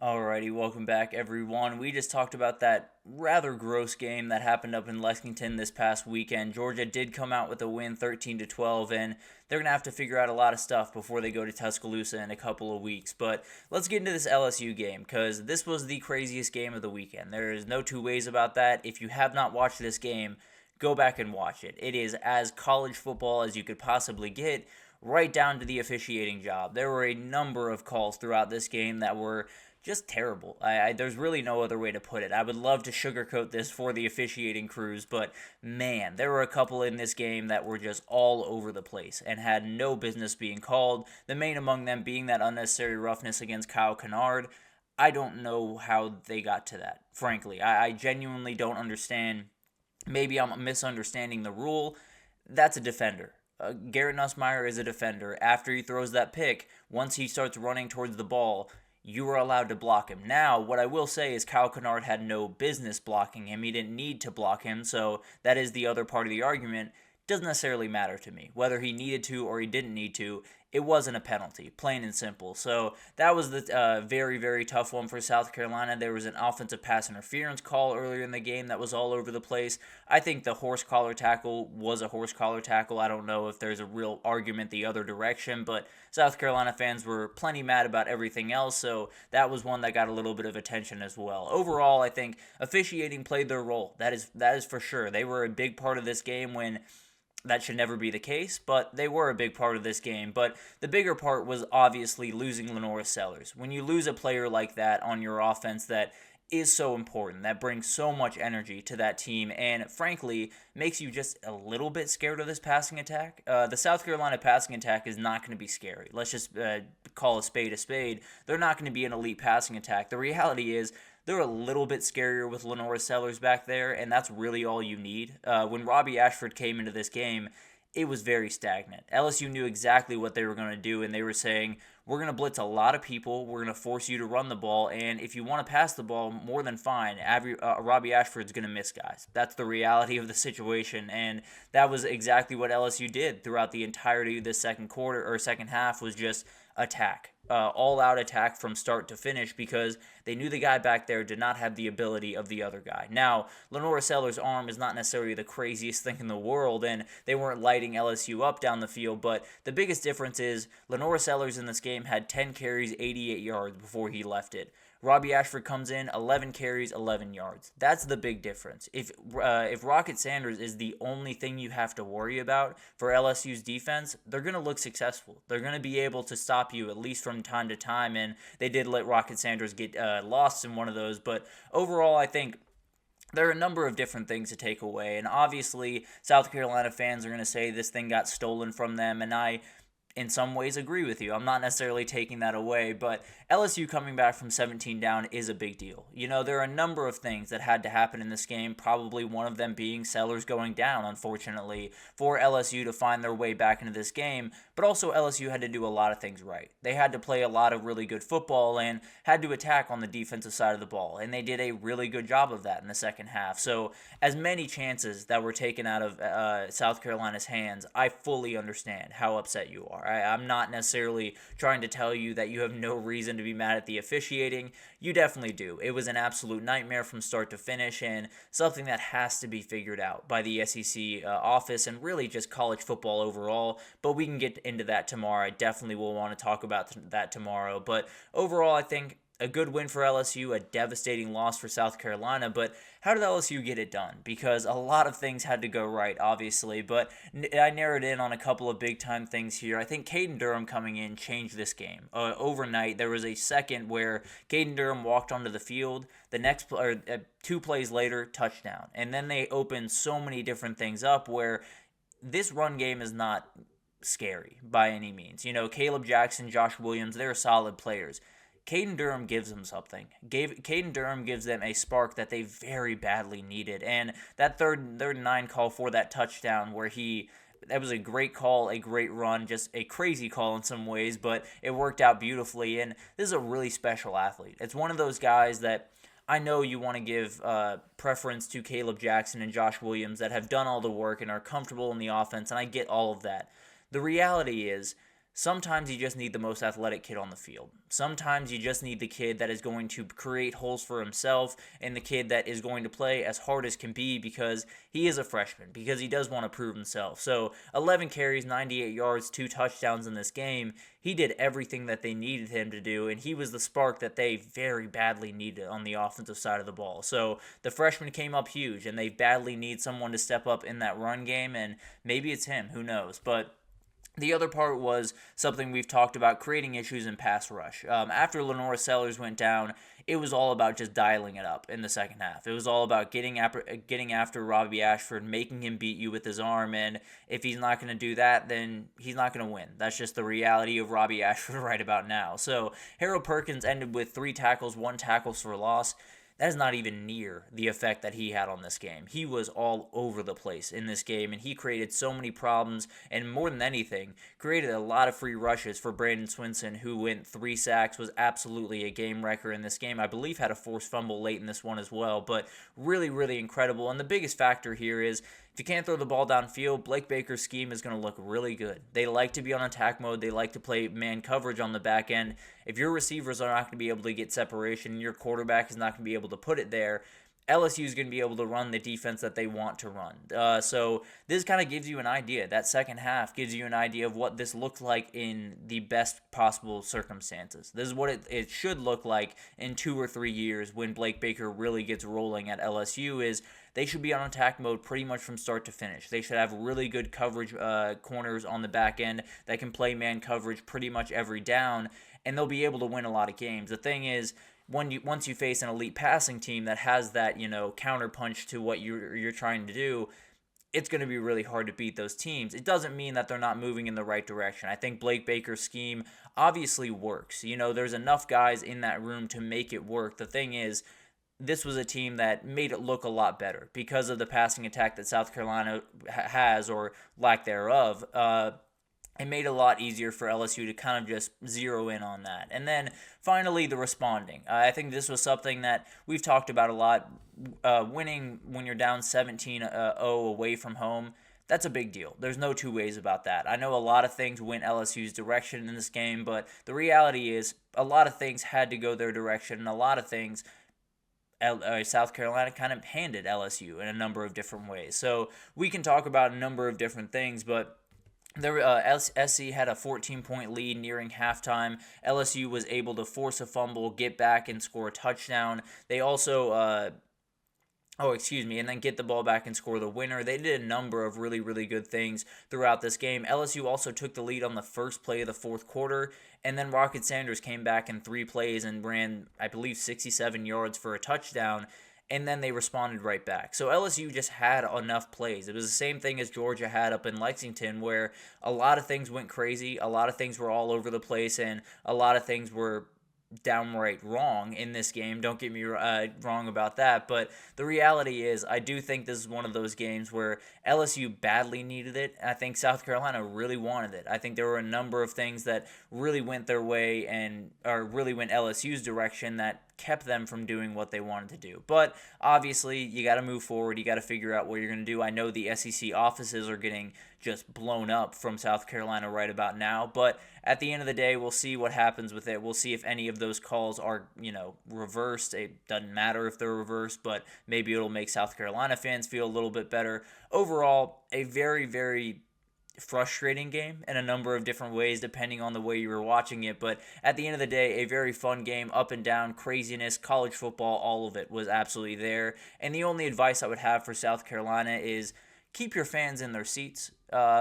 Alrighty, welcome back everyone. We just talked about that rather gross game that happened up in Lexington this past weekend. Georgia did come out with a win 13-12, and they're going to have to figure out a lot of stuff before they go to Tuscaloosa in a couple of weeks. But let's get into this LSU game, because this was the craziest game of the weekend. There is no two ways about that. If you have not watched this game, go back and watch it. It is as college football as you could possibly get, right down to the officiating job. There were a number of calls throughout this game that were just terrible. There's really no other way to put it. I would love to sugarcoat this for the officiating crews, but man, there were a couple in this game that were just all over the place and had no business being called. The main among them being that unnecessary roughness against Kyle Kennard. I don't know how they got to that, frankly. I genuinely don't understand. Maybe I'm misunderstanding the rule. That's a defender. Garrett Nussmeier is a defender. After he throws that pick, once he starts running towards the ball, you were allowed to block him. Now, what I will say is Kyle Kennard had no business blocking him. He didn't need to block him, so that is the other part of the argument. Doesn't necessarily matter to me. Whether he needed to or he didn't need to, it wasn't a penalty, plain and simple. So that was the very, very tough one for South Carolina. There was an offensive pass interference call earlier in the game that was all over the place. I think the horse collar tackle was a horse collar tackle. I don't know if there's a real argument the other direction, but South Carolina fans were plenty mad about everything else, so that was one that got a little bit of attention as well. Overall, I think officiating played their role. That is for sure. They were a big part of this game when that should never be the case, but they were a big part of this game. But the bigger part was obviously losing Lenora Sellers. When you lose a player like that on your offense that is so important, that brings so much energy to that team, and frankly, makes you just a little bit scared of this passing attack. The South Carolina passing attack is not going to be scary. Let's just call a spade a spade. They're not going to be an elite passing attack. The reality is, they're a little bit scarier with Lenora Sellers back there, and that's really all you need. When Robbie Ashford came into this game, it was very stagnant. LSU knew exactly what they were going to do, and they were saying, we're going to blitz a lot of people, we're going to force you to run the ball, and if you want to pass the ball, more than fine. Robbie Ashford's going to miss guys. That's the reality of the situation, and that was exactly what LSU did throughout the entirety of the second quarter, or second half, was just attack. All-out attack from start to finish, because they knew the guy back there did not have the ability of the other guy. Now, Lenora Sellers' arm is not necessarily the craziest thing in the world, and they weren't lighting LSU up down the field, but the biggest difference is Lenora Sellers in this game had 10 carries, 88 yards before he left it. Robbie Ashford comes in, 11 carries, 11 yards. That's the big difference. If Rocket Sanders is the only thing you have to worry about for LSU's defense, they're going to look successful. They're going to be able to stop you at least from time to time, and they did let Rocket Sanders get lost in one of those. But overall, I think there are a number of different things to take away, and obviously South Carolina fans are going to say this thing got stolen from them, and I in some ways agree with you. I'm not necessarily taking that away, but LSU coming back from 17 down is a big deal. You know, there are a number of things that had to happen in this game, probably one of them being Sellers going down, unfortunately, for LSU to find their way back into this game, but also LSU had to do a lot of things right. They had to play a lot of really good football and had to attack on the defensive side of the ball, and they did a really good job of that in the second half. So, as many chances that were taken out of South Carolina's hands, I fully understand how upset you are. I'm not necessarily trying to tell you that you have no reason to be mad at the officiating. You definitely do. It was an absolute nightmare from start to finish, and something that has to be figured out by the SEC office and really just college football overall. But we can get into that tomorrow. I definitely will want to talk about that tomorrow. But overall, I think a good win for LSU, a devastating loss for South Carolina, but how did LSU get it done? Because a lot of things had to go right, obviously, but I narrowed in on a couple of big-time things here. I think Caden Durham coming in changed this game. Overnight, there was a second where Caden Durham walked onto the field. The next, 2 plays later, touchdown. And then they opened so many different things up where this run game is not scary by any means. You know, Caleb Jackson, Josh Williams, they're solid players. Caden Durham gives them something. Caden Durham gives them a spark that they very badly needed. And that third and 9 call for that touchdown where that was a great call, a great run, just a crazy call in some ways, but it worked out beautifully. And this is a really special athlete. It's one of those guys that I know you want to give preference to Caleb Jackson and Josh Williams that have done all the work and are comfortable in the offense, and I get all of that. The reality is, Sometimes you just need the most athletic kid on the field. Sometimes you just need the kid that is going to create holes for himself and the kid that is going to play as hard as can be because he is a freshman, because he does want to prove himself. So 11 carries, 98 yards, 2 touchdowns in this game. He did everything that they needed him to do, and he was the spark that they very badly needed on the offensive side of the ball. So the freshman came up huge, and they badly need someone to step up in that run game, and maybe it's him, who knows. But the other part was something we've talked about, creating issues in pass rush. After Lenora Sellers went down, it was all about just dialing it up in the second half. It was all about getting after Robbie Ashford, making him beat you with his arm, and if he's not going to do that, then he's not going to win. That's just the reality of Robbie Ashford right about now. So Harold Perkins ended with 3 tackles, 1 tackles for loss. That is not even near the effect that he had on this game. He was all over the place in this game, and he created so many problems, and more than anything, created a lot of free rushes for Brandon Swinson, who went 3 sacks, was absolutely a game wrecker in this game. I believe had a forced fumble late in this one as well, but really, really incredible. And the biggest factor here is, if you can't throw the ball downfield, Blake Baker's scheme is going to look really good. They like to be on attack mode. They like to play man coverage on the back end. If your receivers are not going to be able to get separation, your quarterback is not going to be able to put it there, LSU is going to be able to run the defense that they want to run. So this kind of gives you an idea. That second half gives you an idea of what this looked like in the best possible circumstances. This is what it should look like in 2 or 3 years when Blake Baker really gets rolling at LSU. Is they should be on attack mode pretty much from start to finish. They should have really good coverage corners on the back end that can play man coverage pretty much every down, and they'll be able to win a lot of games. The thing is, once you face an elite passing team that has that, counterpunch to what you're trying to do, it's going to be really hard to beat those teams. It doesn't mean that they're not moving in the right direction. I think Blake Baker's scheme obviously works. There's enough guys in that room to make it work. The thing is, this was a team that made it look a lot better because of the passing attack that South Carolina has, or lack thereof. It made it a lot easier for LSU to kind of just zero in on that. And then finally, the responding. I think this was something that we've talked about a lot. Winning when you're down 17-0 away from home, that's a big deal. There's no two ways about that. I know a lot of things went LSU's direction in this game, but the reality is a lot of things had to go their direction, and a lot of things South Carolina kind of handed LSU in a number of different ways. So we can talk about a number of different things, but SC had a 14-point lead nearing halftime. LSU was able to force a fumble, get back, and score a touchdown. They also, and then get the ball back and score the winner. They did a number of really, really good things throughout this game. LSU also took the lead on the first play of the fourth quarter, and then Rocket Sanders came back in 3 plays and ran, I believe, 67 yards for a touchdown. And then they responded right back. So LSU just had enough plays. It was the same thing as Georgia had up in Lexington, where a lot of things went crazy, a lot of things were all over the place, and a lot of things were downright wrong in this game. Don't get me wrong about that, but the reality is I do think this is one of those games where LSU badly needed it. I think South Carolina really wanted it. I think there were a number of things that really went their way or really went LSU's direction that kept them from doing what they wanted to do. But obviously, you got to move forward. You got to figure out what you're going to do. I know the SEC offices are getting just blown up from South Carolina right about now, but at the end of the day, we'll see what happens with it. We'll see if any of those calls are, reversed. It doesn't matter if they're reversed, but maybe it'll make South Carolina fans feel a little bit better. Overall, a very, very frustrating game in a number of different ways depending on the way you were watching it, but at the end of the day, a very fun game, up and down, craziness, college football, all of it was absolutely there. And the only advice I would have for South Carolina is keep your fans in their seats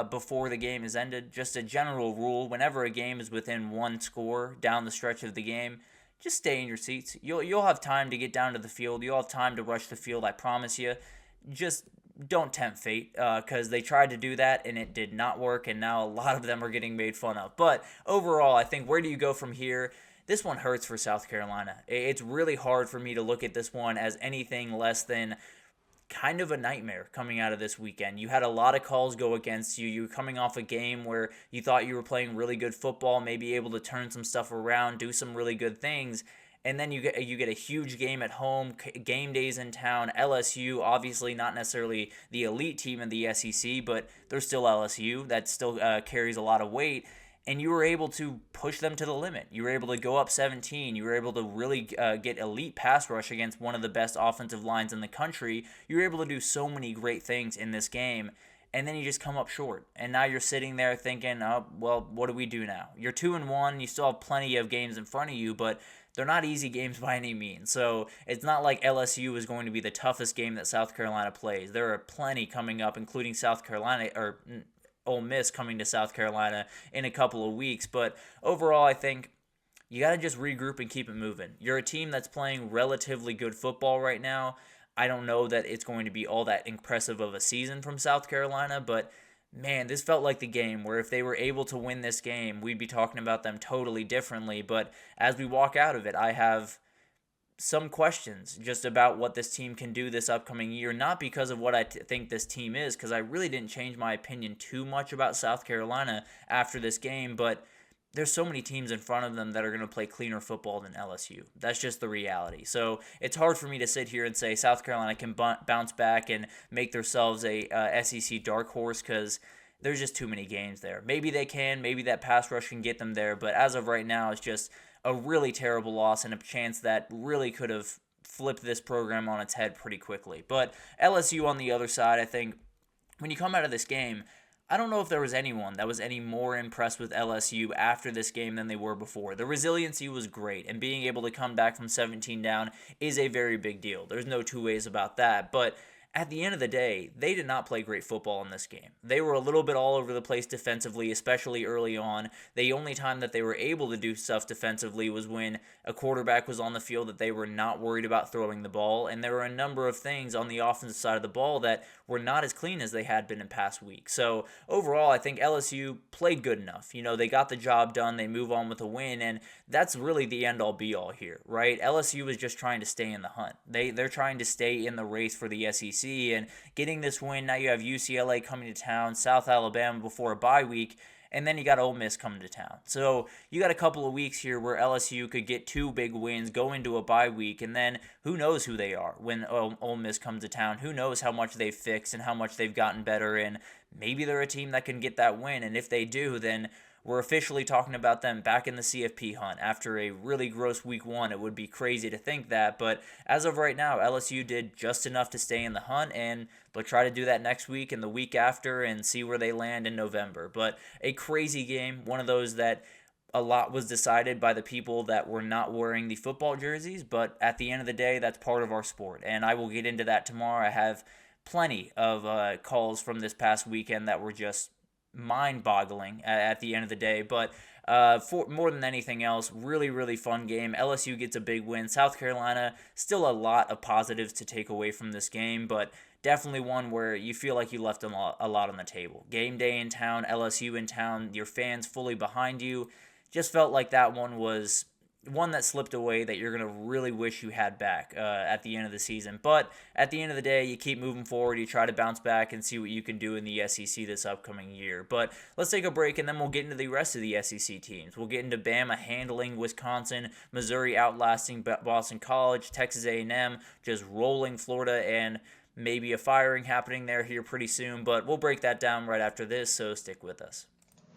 before the game is ended. Just a general rule, whenever a game is within 1 score down the stretch of the game, just stay in your seats. You'll have time to get down to the field. You'll have time to rush the field, I promise you. Just don't tempt fate, because they tried to do that and it did not work, and now a lot of them are getting made fun of. But overall, I think, where do you go from here? This one hurts for South Carolina. It's really hard for me to look at this one as anything less than kind of a nightmare coming out of this weekend. You had a lot of calls go against you. You were coming off a game where you thought you were playing really good football, maybe able to turn some stuff around, do some really good things, and then you get a huge game at home, game days in town. LSU, obviously not necessarily the elite team in the SEC, but they're still LSU. That still carries a lot of weight. and you were able to push them to the limit. You were able to go up 17. You were able to really get elite pass rush against one of the best offensive lines in the country. You were able to do so many great things in this game, and then you just come up short. And now you're sitting there thinking, oh, well, what do we do now? You're 2-1. You still have plenty of games in front of you, but they're not easy games by any means. So it's not like LSU is going to be the toughest game that South Carolina plays. There are plenty coming up, including South Carolina, or Ole Miss coming to South Carolina in a couple of weeks. But overall, I think you got to just regroup and keep it moving. You're a team that's playing relatively good football right now. I don't know that it's going to be all that impressive of a season from South Carolina, but man, this felt like the game where if they were able to win this game, we'd be talking about them totally differently. But as we walk out of it, I have some questions just about what this team can do this upcoming year, not because of what I think this team is, because I really didn't change my opinion too much about South Carolina after this game, but there's so many teams in front of them that are going to play cleaner football than LSU. That's just the reality. So it's hard for me to sit here and say South Carolina can bounce back and make themselves a SEC dark horse, because there's just too many games there. Maybe they can. Maybe that pass rush can get them there. But as of right now, it's just a really terrible loss and a chance that really could have flipped this program on its head pretty quickly. But LSU on the other side, I think when you come out of this game, I don't know if there was anyone that was any more impressed with LSU after this game than they were before. The resiliency was great, and being able to come back from 17 down is a very big deal. There's no two ways about that. But at the end of the day, they did not play great football in this game. They were a little bit all over the place defensively, especially early on. The only time that they were able to do stuff defensively was when a quarterback was on the field that they were not worried about throwing the ball, and there were a number of things on the offensive side of the ball that were not as clean as they had been in past weeks. So overall, I think LSU played good enough. You know, they got the job done, they move on with a win, and that's really the end-all be-all here, right? LSU is just trying to stay in the hunt. They're trying to stay in the race for the SEC, and getting this win, now you have UCLA coming to town, South Alabama before a bye week, and then you got Ole Miss coming to town. So you got a couple of weeks here where LSU could get two big wins, go into a bye week, and then who knows who they are when Ole Miss comes to town. Who knows how much they've fixed and how much they've gotten better, and maybe they're a team that can get that win, and if they do, then we're officially talking about them back in the CFP hunt after a really gross week one. It would be crazy to think that, but as of right now, LSU did just enough to stay in the hunt, and they'll try to do that next week and the week after and see where they land in November. But a crazy game, one of those that a lot was decided by the people that were not wearing the football jerseys, but at the end of the day, that's part of our sport, and I will get into that tomorrow. I have plenty of calls from this past weekend that were just mind-boggling at the end of the day, but for more than anything else, really fun game. LSU gets a big win. South Carolina, still a lot of positives to take away from this game, but definitely one where you feel like you left a lot on the table. Game day in town, LSU in town, your fans fully behind you. Just felt like that one was one that slipped away that you're going to really wish you had back at the end of the season. But at the end of the day, you keep moving forward. You try to bounce back and see what you can do in the SEC this upcoming year. But let's take a break, and then we'll get into the rest of the SEC teams. We'll get into Bama handling Wisconsin, Missouri outlasting Boston College, Texas A&M just rolling Florida, and maybe a firing happening there here pretty soon. But we'll break that down right after this, so stick with us.